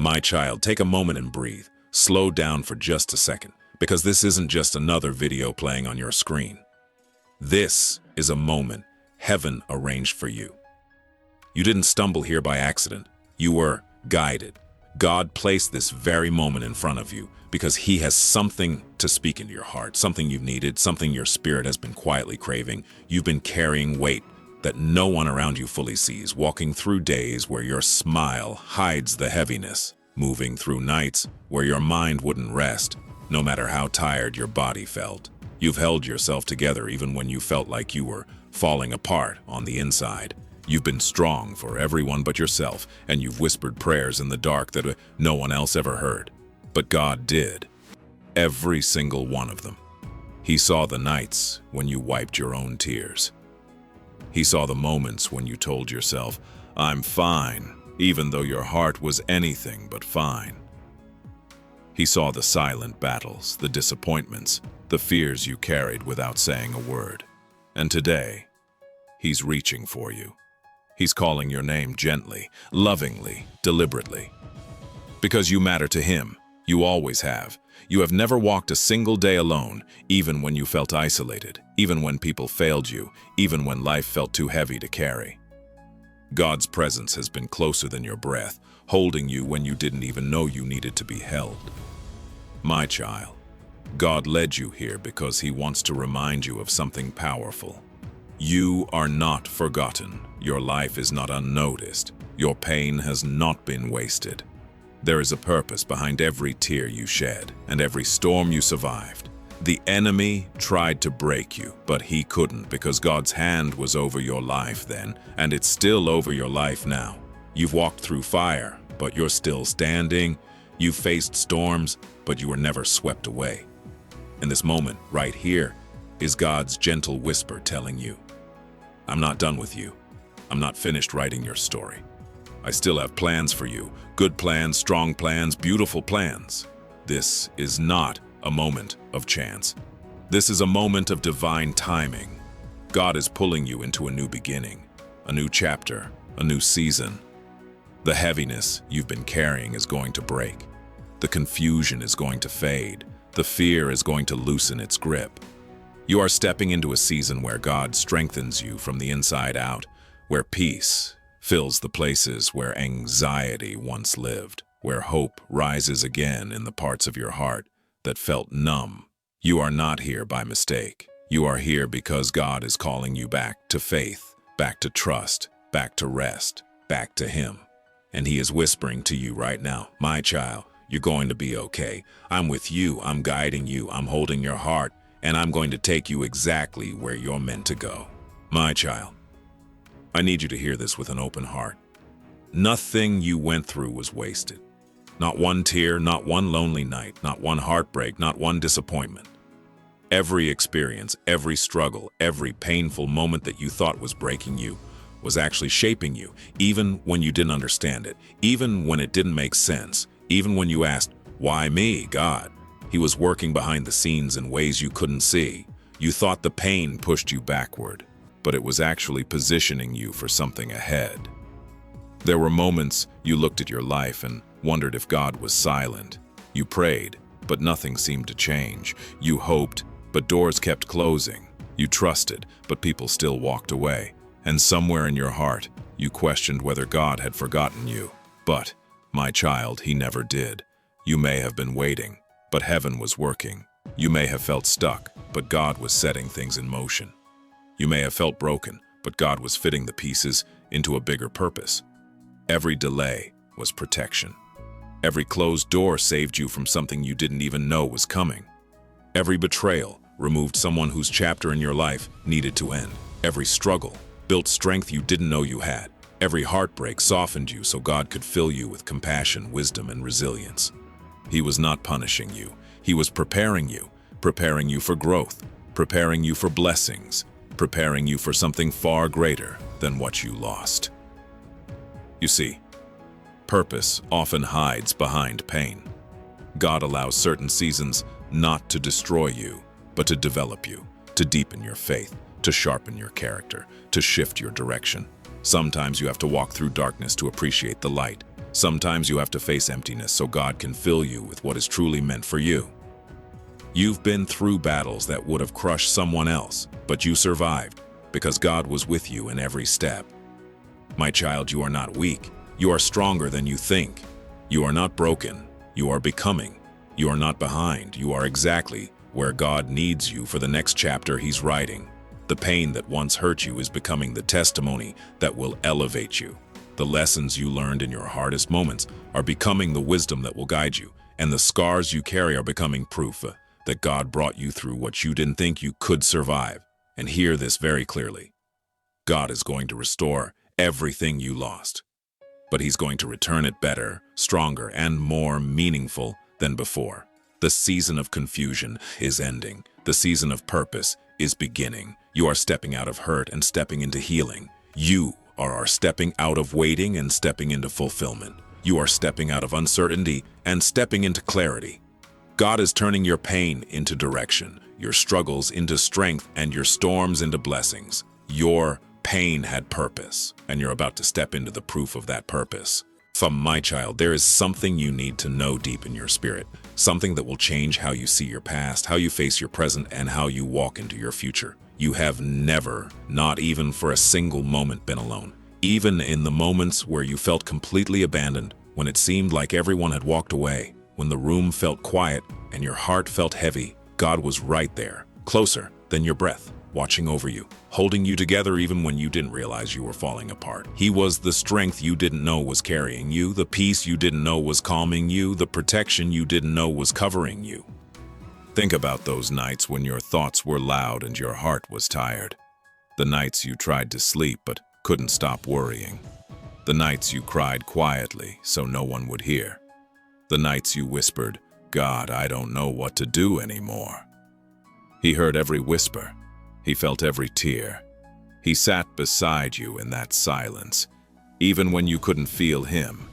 My child, take a moment and breathe. Slow down for just a second, because this isn't just another video playing on your screen. This is a moment heaven arranged for you. You didn't stumble here by accident. You were guided. God placed this very moment in front of you because He has something to speak into your heart, something you've needed, something your spirit has been quietly craving. You've been carrying weight that no one around you fully sees, walking through days where your smile hides the heaviness, moving through nights where your mind wouldn't rest, no matter how tired your body felt. You've held yourself together even when you felt like you were falling apart on the inside. You've been strong for everyone but yourself, and you've whispered prayers in the dark that no one else ever heard. But God did. Every single one of them. He saw the nights when you wiped your own tears. He saw the moments when you told yourself, "I'm fine," even though your heart was anything but fine. He saw the silent battles, the disappointments, the fears you carried without saying a word. And today, He's reaching for you. He's calling your name gently, lovingly, deliberately. Because you matter to Him. You always have. You have never walked a single day alone, even when you felt isolated, even when people failed you, even when life felt too heavy to carry. God's presence has been closer than your breath, holding you when you didn't even know you needed to be held. My child, God led you here because He wants to remind you of something powerful. You are not forgotten. Your life is not unnoticed. Your pain has not been wasted. There is a purpose behind every tear you shed and every storm you survived. The enemy tried to break you, but he couldn't because God's hand was over your life then, and it's still over your life now. You've walked through fire, but you're still standing. You've faced storms, but you were never swept away. In this moment, right here, is God's gentle whisper telling you, "I'm not done with you. I'm not finished writing your story. I still have plans for you, good plans, strong plans, beautiful plans. This is not a moment of chance. This is a moment of divine timing. God is pulling you into a new beginning, a new chapter, a new season. The heaviness you've been carrying is going to break. The confusion is going to fade. The fear is going to loosen its grip. You are stepping into a season where God strengthens you from the inside out, where peace fills the places where anxiety once lived, where hope rises again in the parts of your heart that felt numb. You are not here by mistake. You are here because God is calling you back to faith, back to trust, back to rest, back to Him. And He is whispering to you right now, "My child, you're going to be okay. I'm with you, I'm guiding you, I'm holding your heart, and I'm going to take you exactly where you're meant to go." My child, I need you to hear this with an open heart. Nothing you went through was wasted. Not one tear, not one lonely night, not one heartbreak, not one disappointment. Every experience, every struggle, every painful moment that you thought was breaking you was actually shaping you, even when you didn't understand it, even when it didn't make sense, even when you asked, "Why me, God?" He was working behind the scenes in ways you couldn't see. You thought the pain pushed you backward, but it was actually positioning you for something ahead. There were moments you looked at your life and wondered if God was silent. You prayed, but nothing seemed to change. You hoped, but doors kept closing. You trusted, but people still walked away. And somewhere in your heart, you questioned whether God had forgotten you. But, my child, He never did. You may have been waiting, but heaven was working. You may have felt stuck, but God was setting things in motion. You may have felt broken, but God was fitting the pieces into a bigger purpose. Every delay was protection. Every closed door saved you from something you didn't even know was coming. Every betrayal removed someone whose chapter in your life needed to end. Every struggle built strength you didn't know you had. Every heartbreak softened you so God could fill you with compassion, wisdom, and resilience. He was not punishing you. He was preparing you for growth, preparing you for blessings, preparing you for something far greater than what you lost. You see, purpose often hides behind pain. God allows certain seasons not to destroy you, but to develop you, to deepen your faith, to sharpen your character, to shift your direction. Sometimes you have to walk through darkness to appreciate the light. Sometimes you have to face emptiness so God can fill you with what is truly meant for you. You've been through battles that would have crushed someone else, but you survived because God was with you in every step. My child, you are not weak. You are stronger than you think. You are not broken. You are becoming. You are not behind. You are exactly where God needs you for the next chapter He's writing. The pain that once hurt you is becoming the testimony that will elevate you. The lessons you learned in your hardest moments are becoming the wisdom that will guide you, and the scars you carry are becoming proof that God brought you through what you didn't think you could survive. And hear this very clearly. God is going to restore everything you lost, but He's going to return it better, stronger, and more meaningful than before. The season of confusion is ending. The season of purpose is beginning. You are stepping out of hurt and stepping into healing. You are stepping out of waiting and stepping into fulfillment. You are stepping out of uncertainty and stepping into clarity. God is turning your pain into direction, your struggles into strength, and your storms into blessings. Your pain had purpose, and you're about to step into the proof of that purpose. From my child, there is something you need to know deep in your spirit, something that will change how you see your past, how you face your present, and how you walk into your future. You have never, not even for a single moment, been alone. Even in the moments where you felt completely abandoned, when it seemed like everyone had walked away, when the room felt quiet and your heart felt heavy, God was right there, closer than your breath, watching over you, holding you together even when you didn't realize you were falling apart. He was the strength you didn't know was carrying you, the peace you didn't know was calming you, the protection you didn't know was covering you. Think about those nights when your thoughts were loud and your heart was tired. The nights you tried to sleep but couldn't stop worrying. The nights you cried quietly so no one would hear. The nights you whispered, "God, I don't know what to do anymore." He heard every whisper. He felt every tear. He sat beside you in that silence. Even when you couldn't feel Him,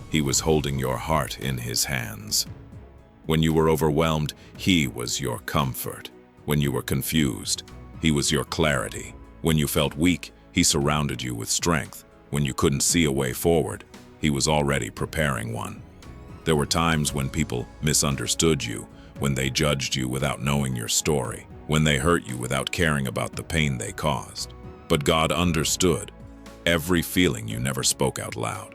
He was holding your heart in His hands. When you were overwhelmed, He was your comfort. When you were confused, He was your clarity. When you felt weak, He surrounded you with strength. When you couldn't see a way forward, He was already preparing one. There were times when people misunderstood you, when they judged you without knowing your story, when they hurt you without caring about the pain they caused. But God understood every feeling you never spoke out loud.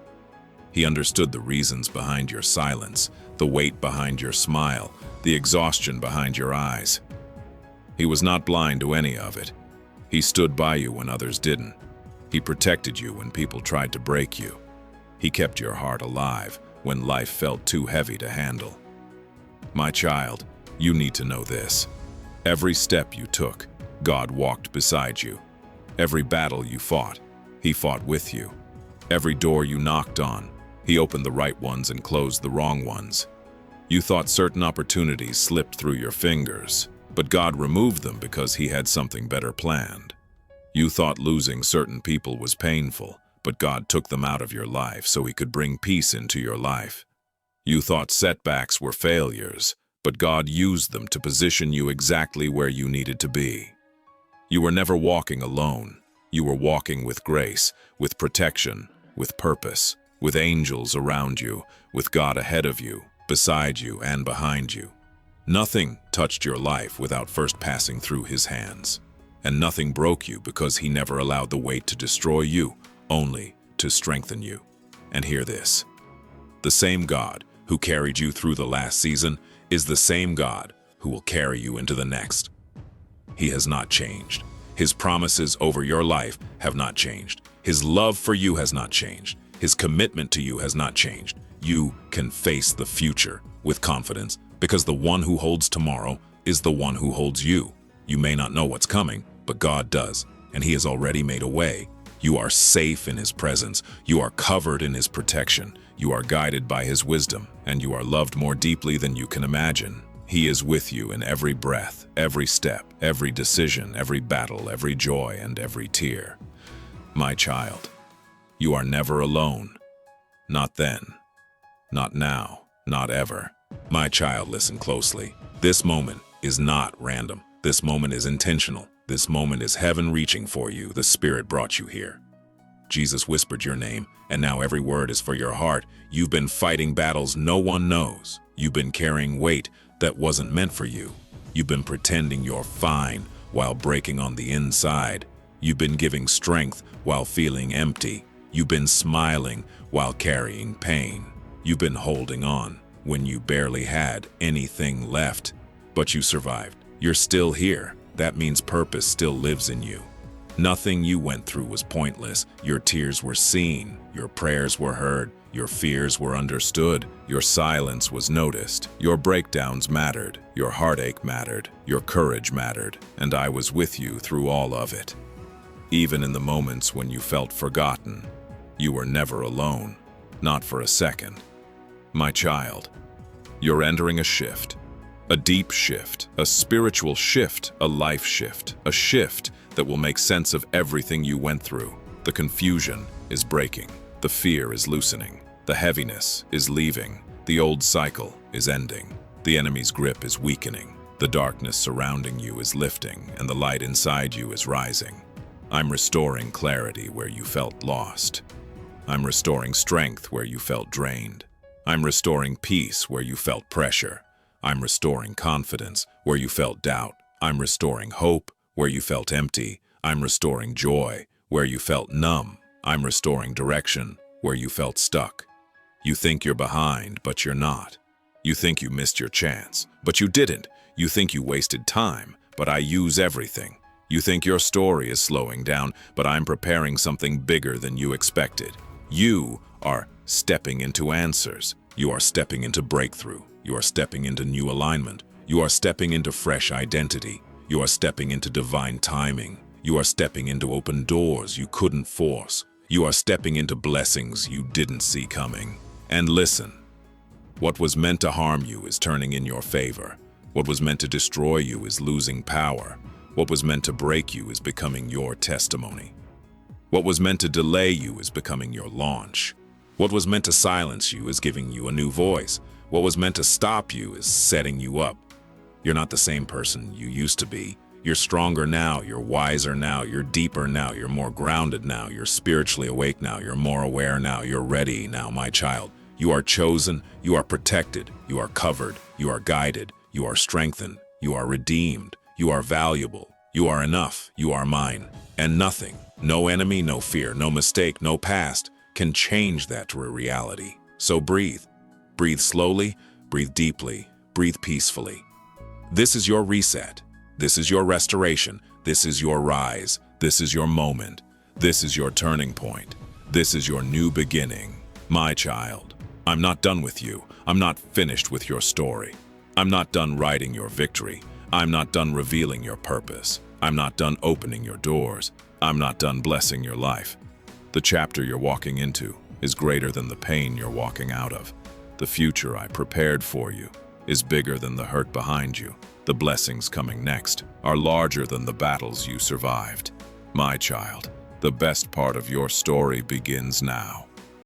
He understood the reasons behind your silence, the weight behind your smile, the exhaustion behind your eyes. He was not blind to any of it. He stood by you when others didn't. He protected you when people tried to break you. He kept your heart alive when life felt too heavy to handle. My child, you need to know this. Every step you took, God walked beside you. Every battle you fought, He fought with you. Every door you knocked on, He opened the right ones and closed the wrong ones. You thought certain opportunities slipped through your fingers, but God removed them because He had something better planned. You thought losing certain people was painful, but God took them out of your life so He could bring peace into your life. You thought setbacks were failures, but God used them to position you exactly where you needed to be. You were never walking alone. You were walking with grace, with protection, with purpose, with angels around you, with God ahead of you, beside you, and behind you. Nothing touched your life without first passing through His hands. And nothing broke you because He never allowed the weight to destroy you, only to strengthen you. And hear this. The same God who carried you through the last season is the same God who will carry you into the next. He has not changed. His promises over your life have not changed. His love for you has not changed. His commitment to you has not changed. You can face the future with confidence because the one who holds tomorrow is the one who holds you. You may not know what's coming, but God does, and He has already made a way. You are safe in His presence. You are covered in His protection. You are guided by His wisdom, and you are loved more deeply than you can imagine. He is with you in every breath, every step, every decision, every battle, every joy, and every tear. My child, you are never alone. Not then, not now, not ever. My child, listen closely. This moment is not random. This moment is intentional. This moment is heaven reaching for you. The Spirit brought you here. Jesus whispered your name, and now every word is for your heart. You've been fighting battles no one knows. You've been carrying weight that wasn't meant for you. You've been pretending you're fine while breaking on the inside. You've been giving strength while feeling empty. You've been smiling while carrying pain. You've been holding on when you barely had anything left. But you survived. You're still here. That means purpose still lives in you. Nothing you went through was pointless. Your tears were seen. Your prayers were heard. Your fears were understood. Your silence was noticed. Your breakdowns mattered. Your heartache mattered. Your courage mattered. And I was with you through all of it. Even in the moments when you felt forgotten, you were never alone. Not for a second. My child, you're entering a shift. A deep shift, a spiritual shift, a life shift, a shift that will make sense of everything you went through. The confusion is breaking. The fear is loosening. The heaviness is leaving. The old cycle is ending. The enemy's grip is weakening. The darkness surrounding you is lifting, and the light inside you is rising. I'm restoring clarity where you felt lost. I'm restoring strength where you felt drained. I'm restoring peace where you felt pressure. I'm restoring confidence where you felt doubt. I'm restoring hope where you felt empty. I'm restoring joy where you felt numb. I'm restoring direction where you felt stuck. You think you're behind, but you're not. You think you missed your chance, but you didn't. You think you wasted time, but I use everything. You think your story is slowing down, but I'm preparing something bigger than you expected. You are stepping into answers. You are stepping into breakthrough. You are stepping into new alignment. You are stepping into fresh identity. You are stepping into divine timing. You are stepping into open doors you couldn't force. You are stepping into blessings you didn't see coming. And listen, what was meant to harm you is turning in your favor. What was meant to destroy you is losing power. What was meant to break you is becoming your testimony. What was meant to delay you is becoming your launch. What was meant to silence you is giving you a new voice. What was meant to stop you is setting you up. You're not the same person you used to be. You're stronger now, you're wiser now, you're deeper now, you're more grounded now, you're spiritually awake now, you're more aware now, you're ready now, my child. You are chosen, you are protected, you are covered, you are guided, you are strengthened, you are redeemed, you are valuable, you are enough, you are mine. And nothing, no enemy, no fear, no mistake, no past can change that to a reality. So breathe. Breathe slowly, breathe deeply, breathe peacefully. This is your reset. This is your restoration. This is your rise. This is your moment. This is your turning point. This is your new beginning. My child, I'm not done with you. I'm not finished with your story. I'm not done writing your victory. I'm not done revealing your purpose. I'm not done opening your doors. I'm not done blessing your life. The chapter you're walking into is greater than the pain you're walking out of. The future I prepared for you is bigger than the hurt behind you. The blessings coming next are larger than the battles you survived. My child, the best part of your story begins now.